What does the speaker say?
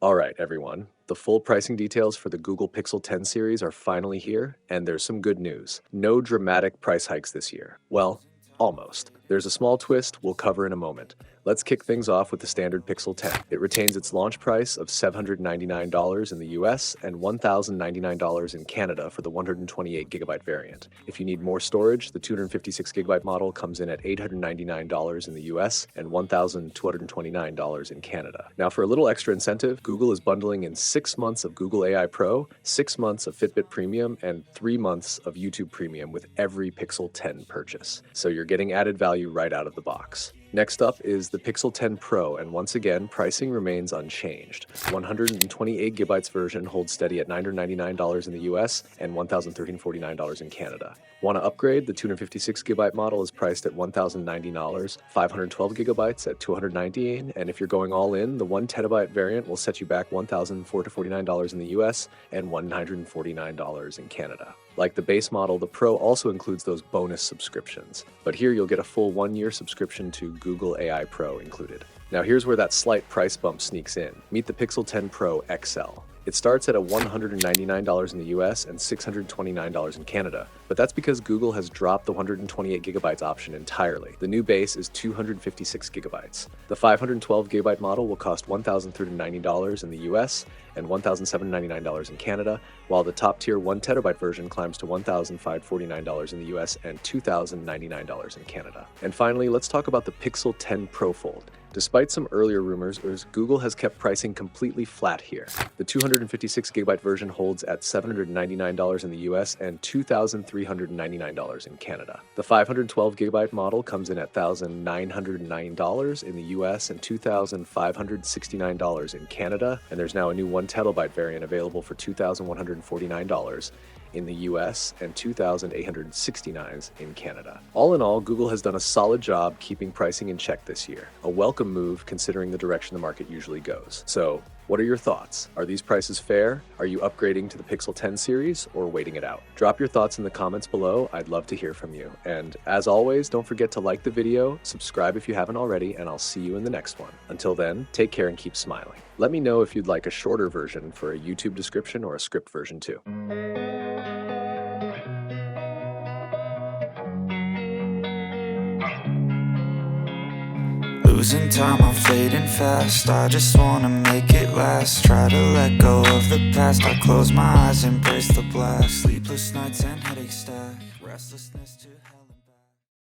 All right, everyone. The full pricing details for the Google Pixel 10 series are finally here, and there's some good news. No dramatic price hikes this year. Well, almost. There's a small twist we'll cover in a moment. Let's kick things off with the standard Pixel 10. It retains its launch price of $799 in the US and $1,099 in Canada for the 128GB variant. If you need more storage, the 256GB model comes in at $899 in the US and $1,229 in Canada. Now, for a little extra incentive, Google is bundling in 6 months of Google AI Pro, 6 months of Fitbit Premium, and 3 months of YouTube Premium with every Pixel 10 purchase. So you're getting added value right out of the box. Next up is the Pixel 10 Pro, and once again, pricing remains unchanged. 128GB version holds steady at $999 in the US and $1,349 in Canada. Want to upgrade? The 256GB model is priced at $1,090, 512GB at $290, and if you're going all in, the 1TB variant will set you back $1,449 in the US and $149 in Canada. Like the base model, the Pro also includes those bonus subscriptions, but here you'll get a full 1-year subscription to Google AI Pro included. Now here's where that slight price bump sneaks in. Meet the Pixel 10 Pro XL. It starts at $199 in the US and $629 in Canada, but that's because Google has dropped the 128GB option entirely. The new base is 256GB. The 512GB model will cost $1,390 in the US and $1,799 in Canada, while the top-tier 1TB version climbs to $1,549 in the US and $2,099 in Canada. And finally, let's talk about the Pixel 10 Pro Fold. Despite some earlier rumors, Google has kept pricing completely flat here. The 256GB version holds at $799 in the US and $2,399 in Canada. The 512GB model comes in at $1,909 in the US and $2,569 in Canada, and there's now a new 1TB variant available for $2,149 in the US and $2,869 in Canada. All in all, Google has done a solid job keeping pricing in check this year. A welcome move considering the direction the market usually goes. So, what are your thoughts? Are these prices fair? Are you upgrading to the Pixel 10 series or waiting it out? Drop your thoughts in the comments below. I'd love to hear from you. And as always, don't forget to like the video, subscribe if you haven't already, and I'll see you in the next one. Until then, take care and keep smiling. Let me know if you'd like a shorter version for a YouTube description or a script version too. Losing time, I'm fading fast. I just wanna make it last. Try to let go of the past. I close my eyes, embrace the blast. Sleepless nights and headaches stack. Restlessness to hell.